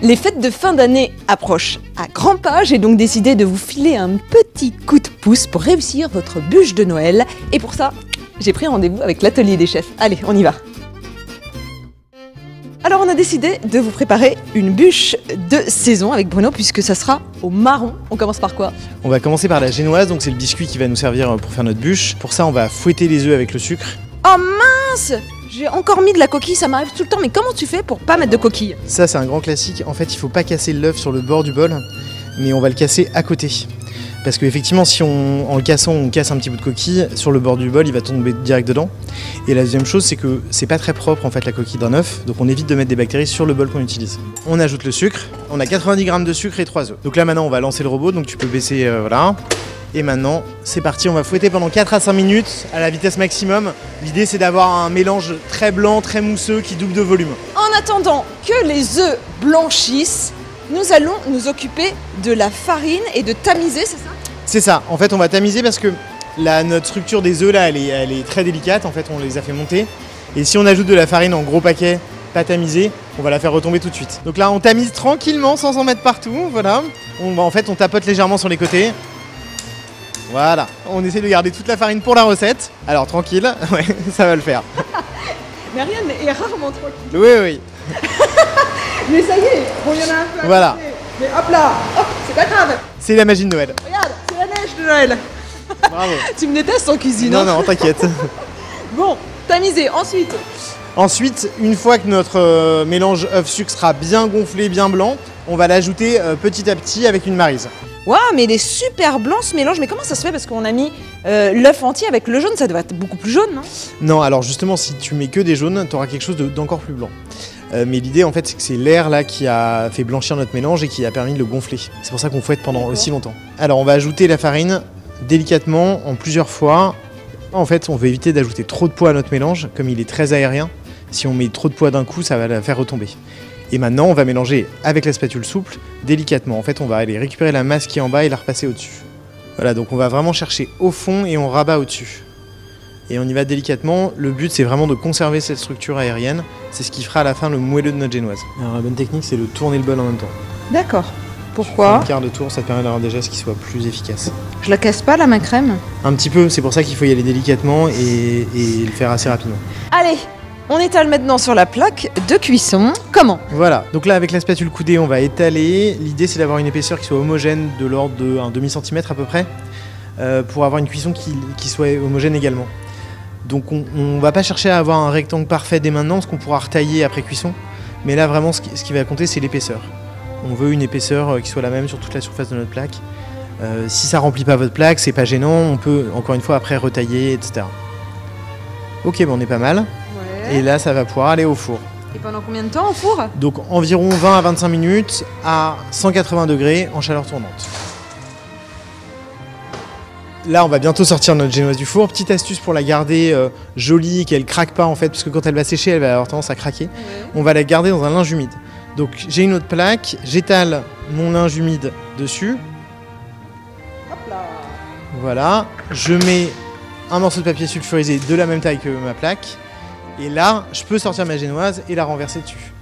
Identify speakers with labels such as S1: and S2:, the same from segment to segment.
S1: Les fêtes de fin d'année approchent à grands pas, j'ai donc décidé de vous filer un petit coup de pouce pour réussir votre bûche de Noël. Et pour ça, j'ai pris rendez-vous avec l'atelier des chefs. Allez, on y va. Alors on a décidé de vous préparer une bûche de saison avec Bruno puisque ça sera au marron. On commence par quoi?
S2: On va commencer par la génoise, donc c'est le biscuit qui va nous servir pour faire notre bûche. Pour ça, on va fouetter les œufs avec le sucre.
S1: Oh mince! J'ai encore mis de la coquille, ça m'arrive tout le temps, mais comment tu fais pour pas mettre de coquille?
S2: Ça, c'est un grand classique. En fait, il faut pas casser l'œuf sur le bord du bol, mais on va le casser à côté. Parce qu'effectivement, si en le cassant, on casse un petit bout de coquille, sur le bord du bol, il va tomber direct dedans. Et la deuxième chose, c'est que c'est pas très propre en fait la coquille d'un œuf, donc on évite de mettre des bactéries sur le bol qu'on utilise. On ajoute le sucre, on a 90 g de sucre et 3 œufs. Donc là maintenant, on va lancer le robot, donc tu peux baisser, voilà. Et maintenant, c'est parti, on va fouetter pendant 4 à 5 minutes à la vitesse maximum. L'idée, c'est d'avoir un mélange très blanc, très mousseux, qui double de volume.
S1: En attendant que les œufs blanchissent, nous allons nous occuper de la farine et de tamiser, c'est ça?
S2: C'est ça, en fait on va tamiser parce que notre structure des œufs là elle est très délicate, en fait on les a fait monter. Et si on ajoute de la farine en gros paquet, pas tamisée, on va la faire retomber tout de suite. Donc là on tamise tranquillement sans en mettre partout, voilà. En fait on tapote légèrement sur les côtés. Voilà, on essaie de garder toute la farine pour la recette. Alors tranquille, ouais, ça va le faire.
S1: Mais rien est rarement tranquille.
S2: Oui, oui.
S1: Mais ça y est, bon il y en a un peu à
S2: Voilà.
S1: côté. Mais hop là, hop, c'est pas grave.
S2: C'est la magie de Noël.
S1: Regarde, c'est la neige de Noël.
S2: Bravo.
S1: Tu me détestes en cuisine.
S2: Non,
S1: hein.
S2: non, t'inquiète.
S1: Bon, tamiser, ensuite.
S2: Ensuite, une fois que notre mélange œuf-sucre sera bien gonflé, bien blanc, on va l'ajouter petit à petit avec une maryse.
S1: Waouh, mais il est super blanc ce mélange. Mais comment ça se fait? Parce qu'on a mis l'œuf entier avec le jaune, ça doit être beaucoup plus jaune, non?
S2: Non, alors justement, si tu mets que des jaunes, tu auras quelque chose d'encore plus blanc. Mais l'idée, en fait, c'est que c'est l'air là qui a fait blanchir notre mélange et qui a permis de le gonfler. C'est pour ça qu'on fouette pendant aussi longtemps. Alors, on va ajouter la farine délicatement en plusieurs fois. En fait, on veut éviter d'ajouter trop de poids à notre mélange, comme il est très aérien. Si on met trop de poids d'un coup, ça va la faire retomber. Et maintenant, on va mélanger avec la spatule souple, délicatement. En fait, on va aller récupérer la masse qui est en bas et la repasser au-dessus. Voilà, donc on va vraiment chercher au fond et on rabat au-dessus. Et on y va délicatement. Le but, c'est vraiment de conserver cette structure aérienne. C'est ce qui fera à la fin le moelleux de notre génoise. Alors, la bonne technique, c'est de tourner le bol en même temps.
S1: D'accord. Pourquoi?
S2: Un quart de tour, ça te permet d'avoir des gestes qui soient plus efficaces.
S1: Je la casse pas là, ma crème?
S2: Un petit peu, c'est pour ça qu'il faut y aller délicatement et le faire assez rapidement.
S1: Allez, on étale maintenant sur la plaque de cuisson. Comment?
S2: Voilà, donc là avec la spatule coudée, on va étaler. L'idée, c'est d'avoir une épaisseur qui soit homogène de l'ordre de 1 demi-centimètre à peu près, pour avoir une cuisson qui soit homogène également. Donc on va pas chercher à avoir un rectangle parfait dès maintenant, parce qu'on pourra retailler après cuisson. Mais là vraiment ce qui va compter, c'est l'épaisseur. On veut une épaisseur qui soit la même sur toute la surface de notre plaque. Si ça remplit pas votre plaque, c'est pas gênant, on peut encore une fois après retailler, etc. Ok, bon, on est pas mal.
S1: Ouais.
S2: Et là ça va pouvoir aller au four.
S1: Et pendant combien de temps au four?
S2: Donc environ 20 à 25 minutes à 180 degrés en chaleur tournante. Là, on va bientôt sortir notre génoise du four. Petite astuce pour la garder jolie, qu'elle craque pas en fait, parce que quand elle va sécher, elle va avoir tendance à craquer. Ouais. On va la garder dans un linge humide. Donc j'ai une autre plaque, j'étale mon linge humide dessus.
S1: Hop là.
S2: Voilà, je mets un morceau de papier sulfurisé de la même taille que ma plaque. Et là, je peux sortir ma génoise et la renverser dessus.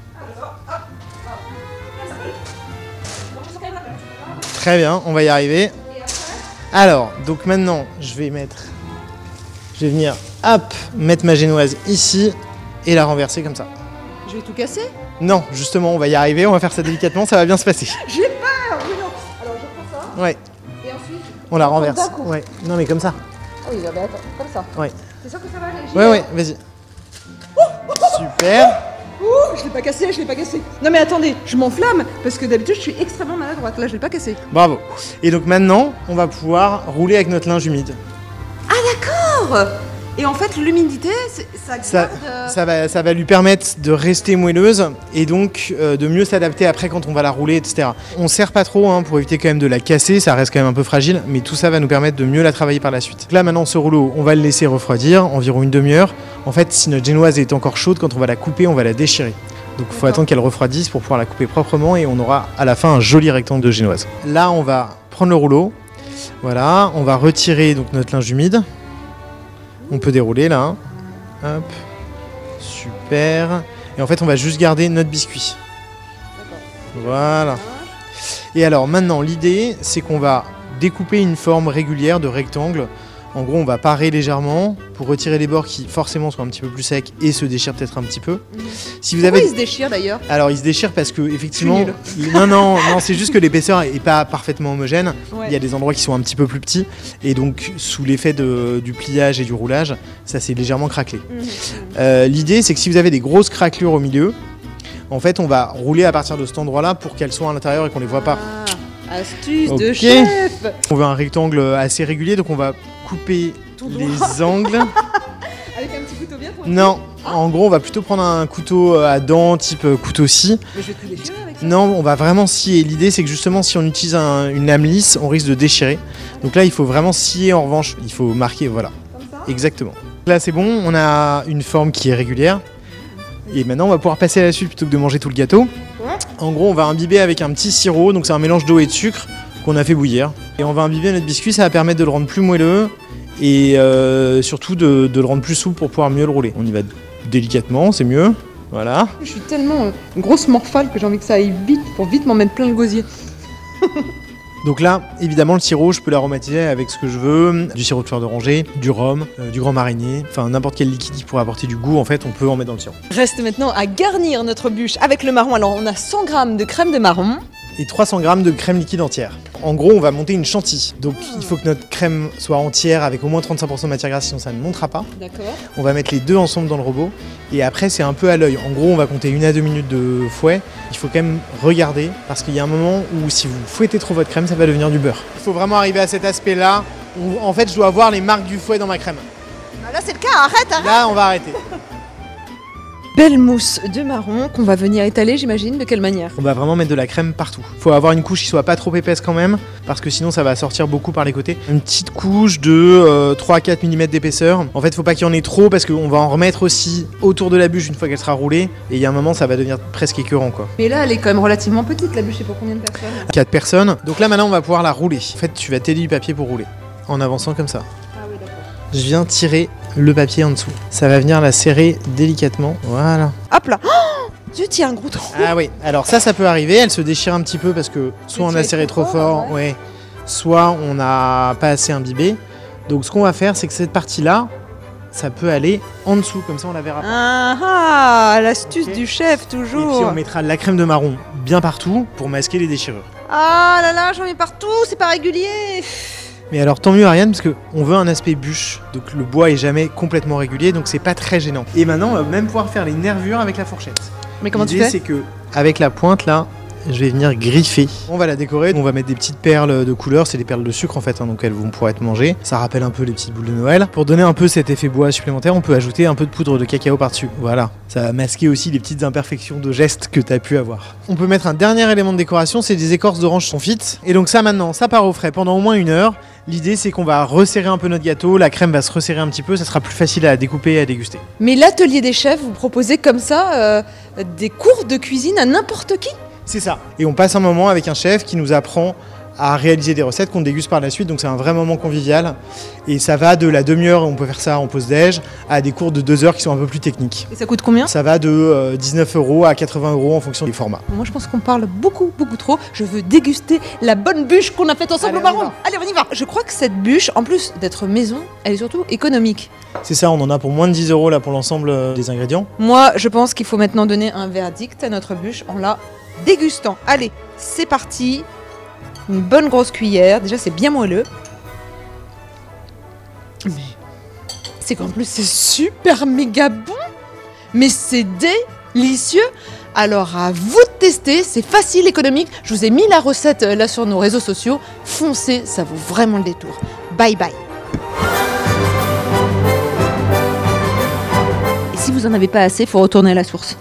S2: Très bien, on va y arriver. Alors, donc maintenant, je vais venir, hop, mettre ma génoise ici et la renverser comme ça.
S1: Je vais tout casser?
S2: Non, justement, on va y arriver, on va faire ça délicatement, ça va bien se passer.
S1: J'ai peur! Oui, non. Alors, je prends ça.
S2: Ouais.
S1: Et ensuite,
S2: on la renverse. Ouais. Non, mais comme ça.
S1: Ah oui, attends, comme ça.
S2: Ouais.
S1: C'est sûr que ça va aller?
S2: Ouais, vas-y. Super.
S1: Ouh, je l'ai pas cassé, je l'ai pas cassé. Non mais attendez, je m'enflamme parce que d'habitude je suis extrêmement maladroite. Là, je l'ai pas cassé.
S2: Bravo. Et donc maintenant, on va pouvoir rouler avec notre linge humide.
S1: Ah d'accord. Et en fait, l'humidité, ça garde...
S2: Ça va lui permettre de rester moelleuse et donc de mieux s'adapter après quand on va la rouler, etc. On serre pas trop pour éviter quand même de la casser, ça reste quand même un peu fragile, mais tout ça va nous permettre de mieux la travailler par la suite. Donc là maintenant, ce rouleau, on va le laisser refroidir environ une demi-heure. En fait, si notre génoise est encore chaude, quand on va la couper, on va la déchirer. Donc il faut attendre qu'elle refroidisse pour pouvoir la couper proprement et on aura à la fin un joli rectangle de génoise. Là, on va prendre le rouleau, voilà, on va retirer donc notre linge humide. On peut dérouler là, hop, super. Et en fait, on va juste garder notre biscuit. Voilà. Et alors maintenant, l'idée, c'est qu'on va découper une forme régulière de rectangle. En gros, on va parer légèrement pour retirer les bords qui forcément sont un petit peu plus secs et se déchirent peut-être un petit peu. Si vous
S1: Pourquoi
S2: avez...
S1: il se déchire d'ailleurs?
S2: Alors, il se déchire parce que effectivement,
S1: Je suis
S2: non, c'est juste que l'épaisseur est pas parfaitement homogène.
S1: Ouais.
S2: Il y a des endroits qui sont un petit peu plus petits et donc sous l'effet du pliage et du roulage, ça s'est légèrement craquelé. L'idée, c'est que si vous avez des grosses craquelures au milieu, en fait, on va rouler à partir de cet endroit-là pour qu'elles soient à l'intérieur et qu'on les voit pas.
S1: Astuce
S2: Ok.
S1: de chef.
S2: On veut un rectangle assez régulier, donc on va couper
S1: Tout droit.
S2: les angles.
S1: Avec un petit couteau bien pointu.
S2: Non, en gros, on va plutôt prendre un couteau à dents type couteau scie.
S1: Mais je vais tout déchirer avec ça.
S2: Non, on va vraiment scier. L'idée, c'est que justement, si on utilise une lame lisse, on risque de déchirer. Donc là, il faut vraiment scier. En revanche, il faut marquer, voilà.
S1: Comme ça.
S2: Exactement. Là, c'est bon, on a une forme qui est régulière. Et maintenant, on va pouvoir passer à la suite plutôt que de manger tout le gâteau.
S1: Ouais.
S2: En gros, on va imbiber avec un petit sirop. Donc, c'est un mélange d'eau et de sucre qu'on a fait bouillir. Et on va imbiber notre biscuit. Ça va permettre de le rendre plus moelleux et surtout de le rendre plus souple pour pouvoir mieux le rouler. On y va délicatement, c'est mieux. Voilà.
S1: Je suis tellement grosse morphale que j'ai envie que ça aille vite pour vite m'en mettre plein le gosier.
S2: Donc là, évidemment, le sirop, je peux l'aromatiser avec ce que je veux. Du sirop de fleur d'oranger, du rhum, du grand marinier. Enfin, n'importe quel liquide qui pourrait apporter du goût, en fait, on peut en mettre dans le sirop.
S1: Reste maintenant à garnir notre bûche avec le marron. Alors on a 100 g de crème de marron.
S2: Et 300 g de crème liquide entière. En gros, on va monter une chantilly. Donc, il faut que notre crème soit entière avec au moins 35% de matière grasse, sinon ça ne montera pas.
S1: D'accord.
S2: On va mettre les deux ensemble dans le robot. Et après, c'est un peu à l'œil. En gros, on va compter 1 à 2 minutes de fouet. Il faut quand même regarder parce qu'il y a un moment où si vous fouettez trop votre crème, ça va devenir du beurre. Il faut vraiment arriver à cet aspect-là où, en fait, je dois voir les marques du fouet dans ma crème.
S1: Là c'est le cas, arrête.
S2: Là, on va arrêter.
S1: Belle mousse de marron qu'on va venir étaler, j'imagine. De quelle manière?
S2: On va vraiment mettre de la crème partout. Faut avoir une couche qui soit pas trop épaisse quand même, parce que sinon ça va sortir beaucoup par les côtés. Une petcette couche de 3 à 4 mm d'épaisseur. En fait, faut pas qu'il y en ait trop, parce qu'on va en remettre aussi autour de la bûche une fois qu'elle sera roulée. Et il y a un moment, ça va devenir presque écœurant, quoi.
S1: Mais là elle est quand même relativement petite, la bûche. C'est pour combien de personnes?
S2: 4 personnes. Donc là, maintenant, on va pouvoir la rouler. En fait, tu vas t'aider du papier pour rouler, en avançant comme ça.
S1: Ah oui, d'accord.
S2: Je viens tirer le papier en dessous. Ça va venir la serrer délicatement. Voilà.
S1: Hop là. Oh, Dieu, tiens, un gros trou.
S2: Ah oui, alors ça peut arriver, elle se déchire un petit peu parce que soit on a serré trop fort, ouais, soit on n'a pas assez imbibé. Donc ce qu'on va faire, c'est que cette partie-là, ça peut aller en dessous, comme ça on la verra pas.
S1: Ah, l'astuce
S2: Ok.
S1: du chef,
S2: Et puis
S1: toujours.
S2: on mettra de la crème de marron bien partout pour masquer les déchirures.
S1: Ah là là, j'en mets partout, c'est pas régulier.
S2: Mais alors tant mieux Ariane, parce qu'on veut un aspect bûche, donc le bois est jamais complètement régulier, donc c'est pas très gênant. Et maintenant on va même pouvoir faire les nervures avec la fourchette.
S1: Mais comment tu
S2: L'idée,
S1: fais?
S2: c'est que avec la pointe là, je vais venir griffer. On va la décorer, on va mettre des petites perles de couleur, c'est des perles de sucre en fait, hein, donc elles vont pouvoir être mangées. Ça rappelle un peu les petites boules de Noël. Pour donner un peu cet effet bois supplémentaire, on peut ajouter un peu de poudre de cacao par-dessus. Voilà, ça va masquer aussi les petites imperfections de gestes que tu as pu avoir. On peut mettre un dernier élément de décoration, c'est des écorces d'orange confite. Et donc ça maintenant, ça part au frais pendant au moins 1 heure. L'idée c'est qu'on va resserrer un peu notre gâteau, la crème va se resserrer un petit peu, ça sera plus facile à découper et à déguster.
S1: Mais l'atelier des chefs, vous proposez comme ça des cours de cuisine à n'importe qui?
S2: C'est ça. Et on passe un moment avec un chef qui nous apprend à réaliser des recettes qu'on déguste par la suite. Donc c'est un vrai moment convivial. Et ça va de la demi-heure, on peut faire ça en pause déj, à des cours de 2 heures qui sont un peu plus techniques.
S1: Et ça coûte combien?
S2: Ça va de 19 € à 80 € en fonction des formats.
S1: Moi je pense qu'on parle beaucoup trop. Je veux déguster la bonne bûche qu'on a faite ensemble
S2: Allez,
S1: au
S2: on y
S1: marron.
S2: va.
S1: Allez, on y va. Je crois que cette bûche, en plus d'être maison, elle est surtout économique.
S2: C'est ça, on en a pour moins de 10 € là pour l'ensemble des ingrédients.
S1: Moi, je pense qu'il faut maintenant donner un verdict à notre bûche en la dégustant. Allez, c'est parti. Une bonne grosse cuillère. Déjà, c'est bien moelleux. Mais c'est qu'en plus, c'est super méga bon. Mais c'est délicieux. Alors, à vous de tester. C'est facile, économique. Je vous ai mis la recette là sur nos réseaux sociaux. Foncez, ça vaut vraiment le détour. Bye bye. Et si vous en avez pas assez, faut retourner à la source.